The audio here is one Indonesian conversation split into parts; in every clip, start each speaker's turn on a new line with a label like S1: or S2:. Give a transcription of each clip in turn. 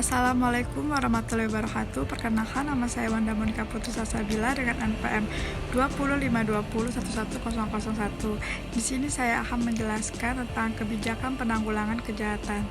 S1: Assalamualaikum warahmatullahi wabarakatuh. Perkenalkan, nama saya Wanda Monika Putri Salsabila dengan NPM 20520111001. Di sini saya akan menjelaskan tentang kebijakan penanggulangan kejahatan.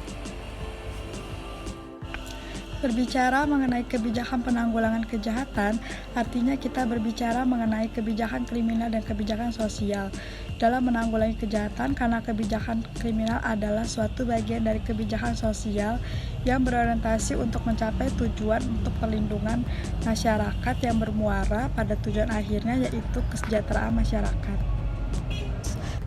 S1: Berbicara mengenai kebijakan penanggulangan kejahatan, artinya kita berbicara mengenai kebijakan kriminal dan kebijakan sosial. Dalam menanggulangi kejahatan, karena kebijakan kriminal adalah suatu bagian dari kebijakan sosial yang berorientasi untuk mencapai tujuan untuk perlindungan masyarakat yang bermuara pada tujuan akhirnya, yaitu kesejahteraan masyarakat.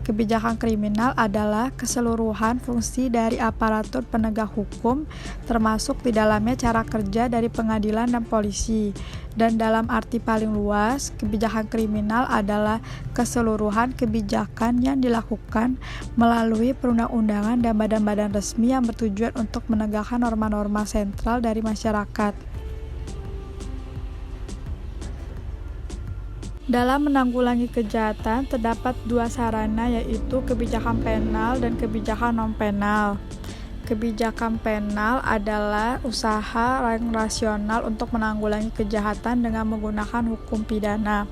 S1: Kebijakan kriminal adalah keseluruhan fungsi dari aparatur penegak hukum, termasuk di dalamnya cara kerja dari pengadilan dan polisi. Dan dalam arti paling luas, kebijakan kriminal adalah keseluruhan kebijakan yang dilakukan melalui perundang-undangan dan badan-badan resmi yang bertujuan untuk menegakkan norma-norma sentral dari masyarakat. Dalam menanggulangi kejahatan, terdapat dua sarana, yaitu kebijakan penal dan kebijakan non-penal. Kebijakan penal adalah usaha yang rasional untuk menanggulangi kejahatan dengan menggunakan hukum pidana.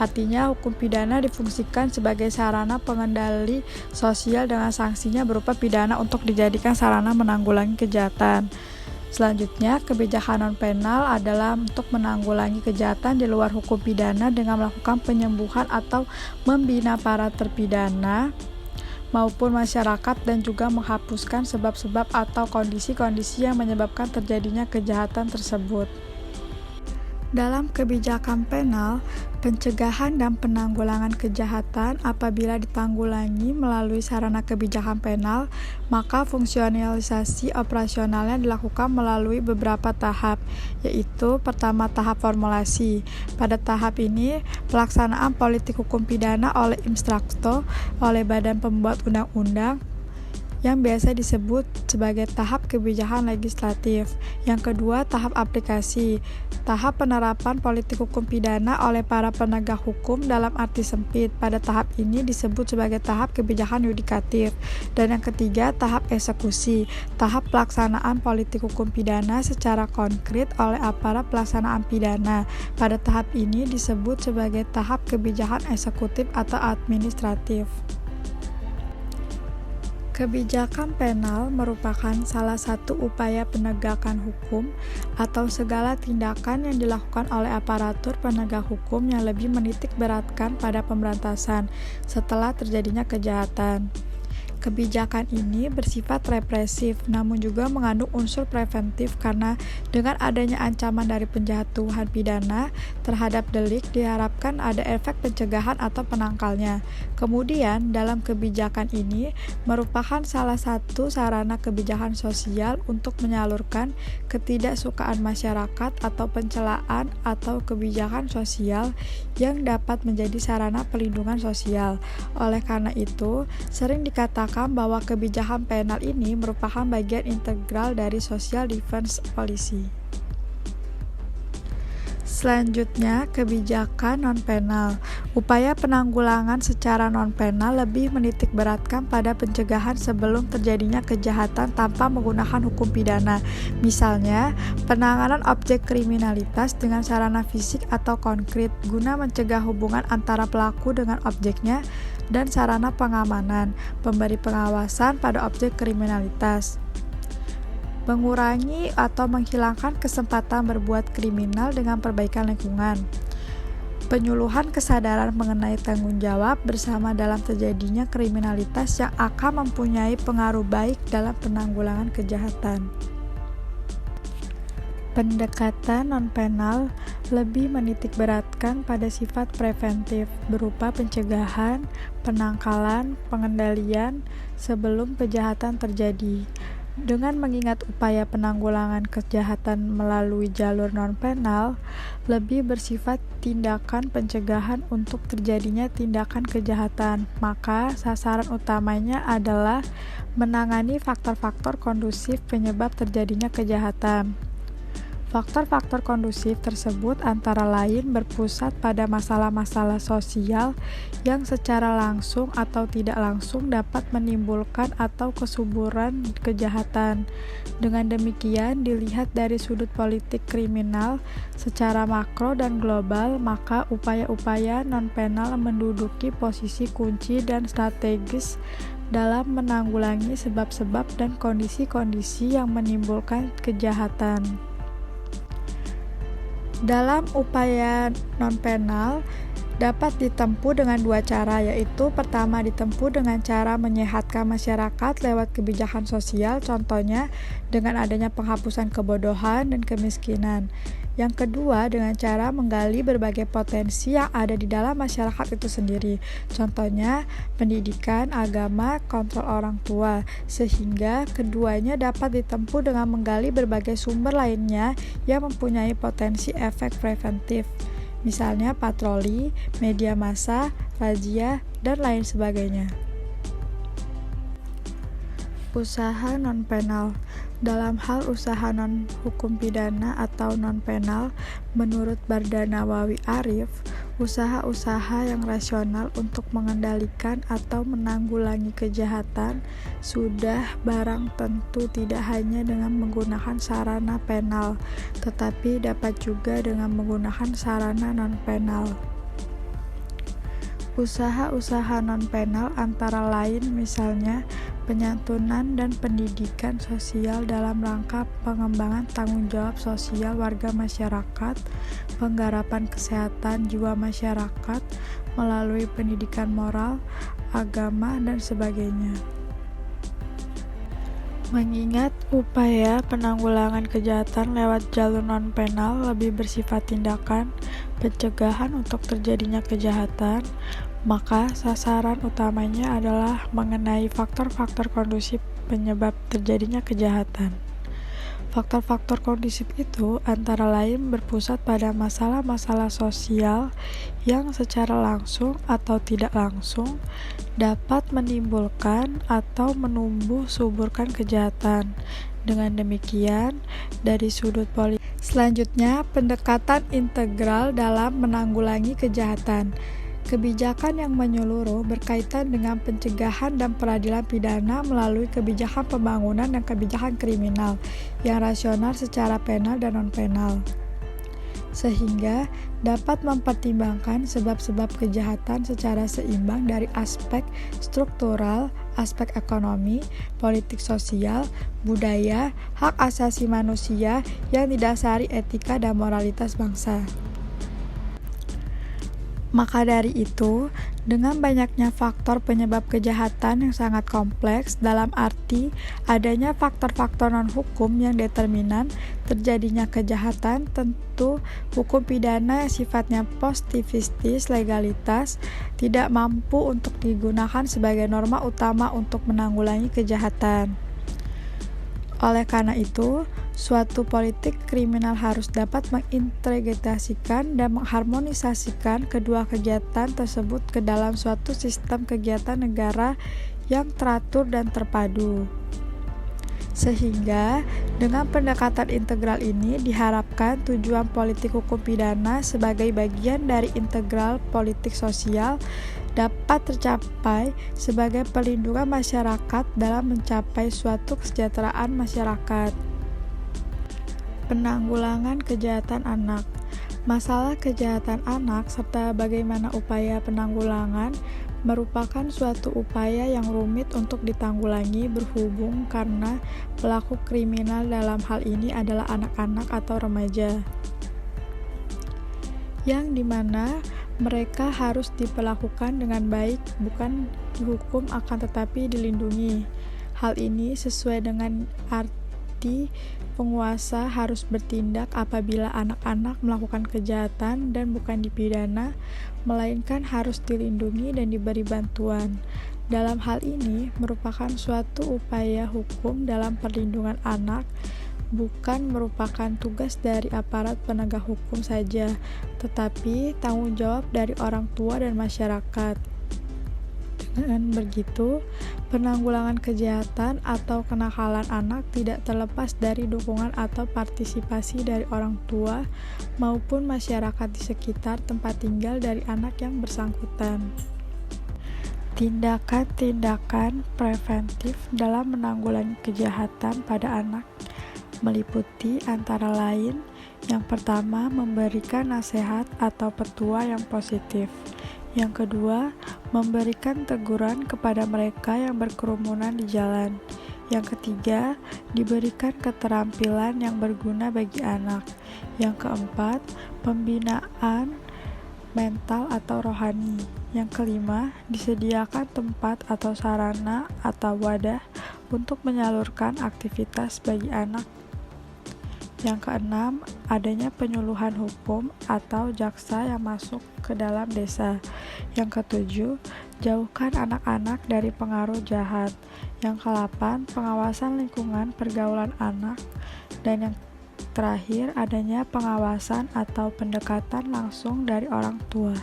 S1: Artinya, hukum pidana difungsikan sebagai sarana pengendali sosial dengan sanksinya berupa pidana untuk dijadikan sarana menanggulangi kejahatan. Selanjutnya, kebijakan non-penal adalah untuk menanggulangi kejahatan di luar hukum pidana dengan melakukan penyembuhan atau membina para terpidana maupun masyarakat dan juga menghapuskan sebab-sebab atau kondisi-kondisi yang menyebabkan terjadinya kejahatan tersebut. Dalam kebijakan penal, pencegahan dan penanggulangan kejahatan apabila ditanggulangi melalui sarana kebijakan penal, maka fungsionalisasi operasionalnya dilakukan melalui beberapa tahap, yaitu pertama tahap formulasi. Pada tahap ini, pelaksanaan politik hukum pidana oleh instruktur oleh badan pembuat undang-undang yang biasa disebut sebagai tahap kebijakan legislatif. Yang kedua, tahap aplikasi. Tahap penerapan politik hukum pidana oleh para penegak hukum dalam arti sempit. Pada tahap ini disebut sebagai tahap kebijakan yudikatif. Dan yang ketiga, tahap eksekusi. Tahap pelaksanaan politik hukum pidana secara konkret oleh aparat pelaksanaan pidana. Pada tahap ini disebut sebagai tahap kebijakan eksekutif atau administratif. Kebijakan penal merupakan salah satu upaya penegakan hukum atau segala tindakan yang dilakukan oleh aparatur penegak hukum yang lebih menitik beratkan pada pemberantasan setelah terjadinya kejahatan. Kebijakan ini bersifat represif, namun juga mengandung unsur preventif karena dengan adanya ancaman dari penjatuhan pidana terhadap delik diharapkan ada efek pencegahan atau penangkalnya. Kemudian, dalam kebijakan ini merupakan salah satu sarana kebijakan sosial untuk menyalurkan ketidaksukaan masyarakat atau pencelaan atau kebijakan sosial yang dapat menjadi sarana perlindungan sosial. Oleh karena itu, sering dikatakan bahwa kebijakan penal ini merupakan bagian integral dari social defense policy. Selanjutnya, kebijakan non-penal. Upaya penanggulangan secara non-penal lebih menitik beratkan pada pencegahan sebelum terjadinya kejahatan tanpa menggunakan hukum pidana. Misalnya, penanganan objek kriminalitas dengan sarana fisik atau konkret guna mencegah hubungan antara pelaku dengan objeknya, dan sarana pengamanan, pemberi pengawasan pada objek kriminalitas. Mengurangi atau menghilangkan kesempatan berbuat kriminal dengan perbaikan lingkungan. Penyuluhan kesadaran mengenai tanggung jawab bersama dalam terjadinya kriminalitas yang akan mempunyai pengaruh baik dalam penanggulangan kejahatan. Pendekatan non-penal lebih menitik beratkan pada sifat preventif berupa pencegahan, penangkalan, pengendalian sebelum kejahatan terjadi. Dengan mengingat upaya penanggulangan kejahatan melalui jalur non-penal lebih bersifat tindakan pencegahan untuk terjadinya tindakan kejahatan, maka sasaran utamanya adalah menangani faktor-faktor kondusif penyebab terjadinya kejahatan. Faktor-faktor kondusif tersebut antara lain berpusat pada masalah-masalah sosial yang secara langsung atau tidak langsung dapat menimbulkan atau kesuburan kejahatan. Dengan demikian, dilihat dari sudut politik kriminal secara makro dan global, maka upaya-upaya non-penal menduduki posisi kunci dan strategis dalam menanggulangi sebab-sebab dan kondisi-kondisi yang menimbulkan kejahatan. Dalam upaya non-penal dapat ditempuh dengan dua cara, yaitu pertama ditempuh dengan cara menyehatkan masyarakat lewat kebijakan sosial, contohnya dengan adanya penghapusan kebodohan dan kemiskinan. Yang kedua dengan cara menggali berbagai potensi yang ada di dalam masyarakat itu sendiri, contohnya pendidikan, agama, kontrol orang tua, sehingga keduanya dapat ditempuh dengan menggali berbagai sumber lainnya yang mempunyai potensi efek preventif, misalnya patroli, media massa, razia, dan lain sebagainya. Usaha non-penal. Dalam hal usaha non-hukum pidana atau non-penal, menurut Barda Nawawi Arif, usaha-usaha yang rasional untuk mengendalikan atau menanggulangi kejahatan sudah barang tentu tidak hanya dengan menggunakan sarana penal, tetapi dapat juga dengan menggunakan sarana non-penal. Usaha-usaha non-penal antara lain misalnya penyantunan dan pendidikan sosial dalam rangka pengembangan tanggung jawab sosial warga masyarakat, penggarapan kesehatan jiwa masyarakat melalui pendidikan moral, agama, dan sebagainya. Mengingat upaya penanggulangan kejahatan lewat jalur non-penal lebih bersifat tindakan pencegahan untuk terjadinya kejahatan, maka sasaran utamanya adalah mengenai faktor-faktor kondusif penyebab terjadinya kejahatan. Faktor-faktor kondusif itu antara lain berpusat pada masalah-masalah sosial yang secara langsung atau tidak langsung dapat menimbulkan atau menumbuh suburkan kejahatan. Dengan demikian, dari sudut politik. Selanjutnya, pendekatan integral dalam menanggulangi kejahatan. Kebijakan yang menyeluruh berkaitan dengan pencegahan dan peradilan pidana melalui kebijakan pembangunan dan kebijakan kriminal yang rasional secara penal dan non-penal, sehingga dapat mempertimbangkan sebab-sebab kejahatan secara seimbang dari aspek struktural, aspek ekonomi, politik sosial, budaya, hak asasi manusia yang didasari etika dan moralitas bangsa. Maka dari itu, dengan banyaknya faktor penyebab kejahatan yang sangat kompleks, dalam arti adanya faktor-faktor non-hukum yang determinan terjadinya kejahatan, tentu hukum pidana yang sifatnya positivistis legalitas tidak mampu untuk digunakan sebagai norma utama untuk menanggulangi kejahatan. Oleh karena itu, suatu politik kriminal harus dapat mengintegrasikan dan mengharmonisasikan kedua kegiatan tersebut ke dalam suatu sistem kegiatan negara yang teratur dan terpadu. Sehingga, dengan pendekatan integral ini diharapkan tujuan politik hukum pidana sebagai bagian dari integral politik sosial dapat tercapai sebagai perlindungan masyarakat dalam mencapai suatu kesejahteraan masyarakat. Penanggulangan kejahatan anak. Masalah kejahatan anak serta bagaimana upaya penanggulangan merupakan suatu upaya yang rumit untuk ditanggulangi berhubung karena pelaku kriminal dalam hal ini adalah anak-anak atau remaja, yang dimana mereka harus diperlakukan dengan baik, bukan dihukum akan tetapi dilindungi. Hal ini sesuai dengan arti penguasa harus bertindak apabila anak-anak melakukan kejahatan dan bukan dipidana, melainkan harus dilindungi dan diberi bantuan. Dalam hal ini merupakan suatu upaya hukum dalam perlindungan anak, bukan merupakan tugas dari aparat penegak hukum saja, tetapi tanggung jawab dari orang tua dan masyarakat. Dengan begitu, penanggulangan kejahatan atau kenakalan anak tidak terlepas dari dukungan atau partisipasi dari orang tua maupun masyarakat di sekitar tempat tinggal dari anak yang bersangkutan. Tindakan-tindakan preventif dalam menanggulangi kejahatan pada anak meliputi antara lain: yang pertama, memberikan nasihat atau petua yang positif. Yang kedua, memberikan teguran kepada mereka yang berkerumunan di jalan. Yang ketiga, diberikan keterampilan yang berguna bagi anak. Yang keempat, pembinaan mental atau rohani. Yang kelima, disediakan tempat atau sarana atau wadah untuk menyalurkan aktivitas bagi anak. Yang keenam, adanya penyuluhan hukum atau jaksa yang masuk ke dalam desa. Yang ketujuh, jauhkan anak-anak dari pengaruh jahat. Yang kedelapan, pengawasan lingkungan pergaulan anak. Dan yang terakhir, adanya pengawasan atau pendekatan langsung dari orang tua.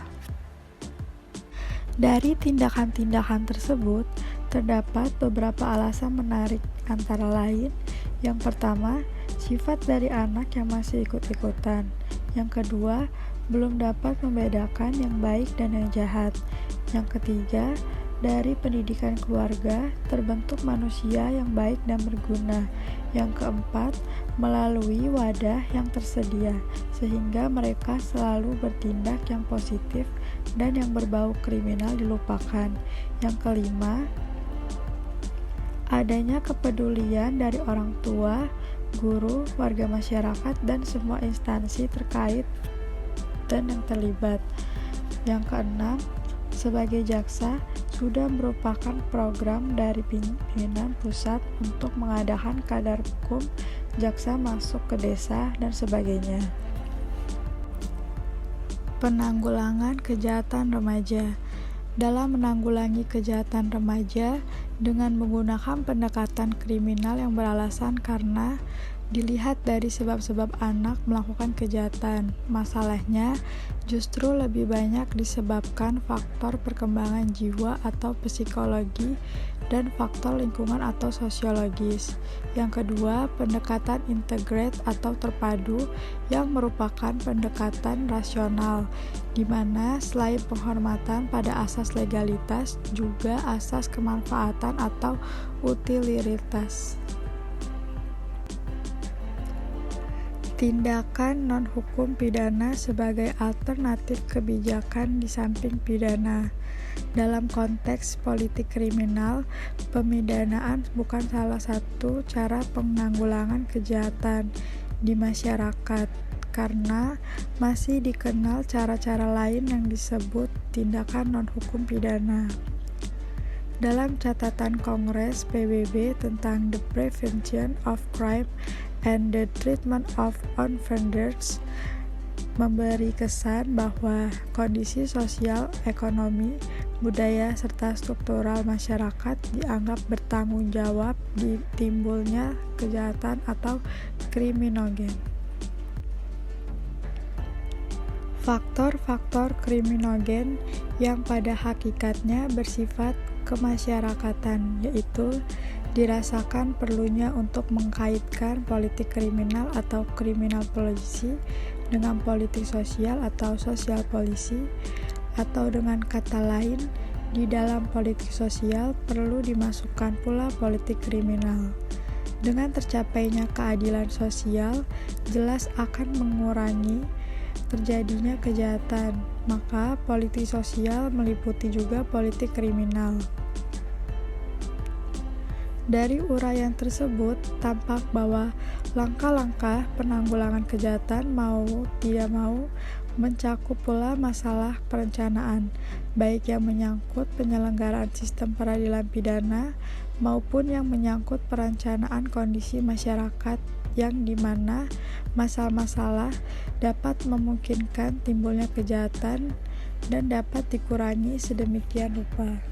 S1: Dari tindakan-tindakan tersebut, terdapat beberapa alasan menarik, antara lain: yang pertama, sifat dari anak yang masih ikut-ikutan. Yang kedua, belum dapat membedakan yang baik dan yang jahat. Yang ketiga, dari pendidikan keluarga terbentuk manusia yang baik dan berguna. Yang keempat, melalui wadah yang tersedia, sehingga mereka selalu bertindak yang positif dan yang berbau kriminal dilupakan. Yang kelima, adanya kepedulian dari orang tua, guru, warga masyarakat, dan semua instansi terkait dan yang terlibat. Yang keenam, sebagai jaksa, sudah merupakan program dari pimpinan pusat untuk mengadakan kadar hukum, jaksa masuk ke desa, dan sebagainya. Penanggulangan kejahatan remaja. Dalam menanggulangi kejahatan remaja dengan menggunakan pendekatan kriminal yang beralasan karena dilihat dari sebab-sebab anak melakukan kejahatan. Masalahnya justru lebih banyak disebabkan faktor perkembangan jiwa atau psikologi dan faktor lingkungan atau sosiologis. Yang kedua, pendekatan integrate atau terpadu yang merupakan pendekatan rasional, di mana selain penghormatan pada asas legalitas, juga asas kemanfaatan atau utilitaritas. Tindakan non-hukum pidana sebagai alternatif kebijakan di samping pidana. Dalam konteks politik kriminal, pemidanaan bukan salah satu cara penanggulangan kejahatan di masyarakat, karena masih dikenal cara-cara lain yang disebut tindakan non-hukum pidana. Dalam catatan Kongres PBB tentang The Prevention of Crime and the Treatment of Offenders, memberi kesan bahwa kondisi sosial, ekonomi, budaya, serta struktural masyarakat dianggap bertanggung jawab di timbulnya kejahatan atau kriminogen. Faktor-faktor kriminogen yang pada hakikatnya bersifat kemasyarakatan, yaitu dirasakan perlunya untuk mengkaitkan politik kriminal atau kriminal polisi dengan politik sosial atau sosial polisi, atau dengan kata lain, di dalam politik sosial perlu dimasukkan pula politik kriminal. Dengan tercapainya keadilan sosial, jelas akan mengurangi terjadinya kejahatan, maka politik sosial meliputi juga politik kriminal. Dari uraian tersebut, tampak bahwa langkah-langkah penanggulangan kejahatan mau tidak mau mencakup pula masalah perencanaan, baik yang menyangkut penyelenggaraan sistem peradilan pidana maupun yang menyangkut perencanaan kondisi masyarakat yang dimana masalah-masalah dapat memungkinkan timbulnya kejahatan dan dapat dikurangi sedemikian rupa.